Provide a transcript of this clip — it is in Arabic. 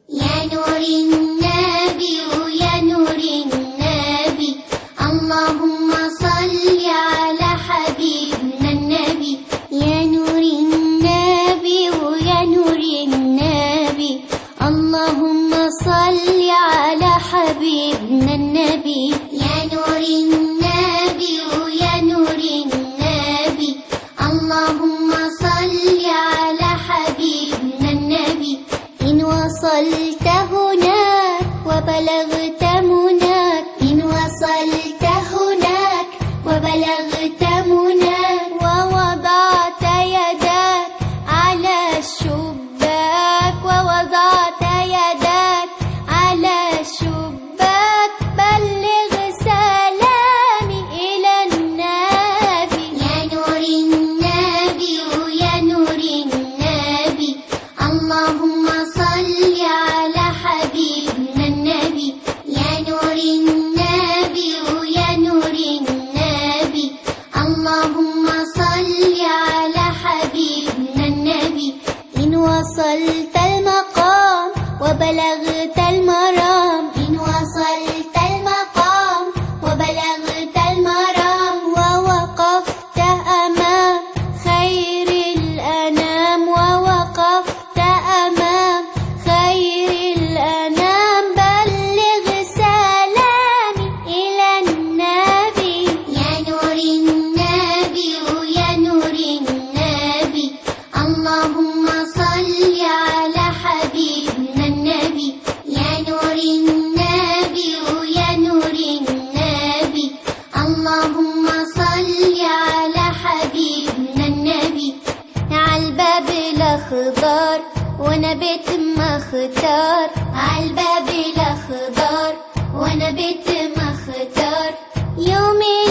يا نور النبي يا نور النبي اللهم صل على حبيبنا النبي يا نور النبي يا نور النبي اللهم صل على حبيبنا النبي يا نور النبي يا نور النبي اللهم صل على حبيبنا النبي إن وصلت هناك وبلغت مناك إن وصلت هناك وبلغت مناك ووضعت يدك على الشباك ووضعت يدك على الشباك بلغ سلامي إلى النبي يا نور النبي يا نور النبي اللهم صل على حبيبنا النبي يا نور النبي يا نور النبي اللهم صل على حبيبنا النبي إن وصلت المقام وبلغت المرام إن وصلت المقام وبلغت المرام ووقفت أمام خير الأنام ووقفت أمام خير الأنام بلغ سلامي إلى النبي يا نور النبي يا نور النبي اللهم صل على حبيبنا النبي يا نور النبي يا نور النبي اللهم صل على حبيبنا النبي عالباب الأخضر وانا بيت مختار عالباب الأخضر وانا بيت مختار يومي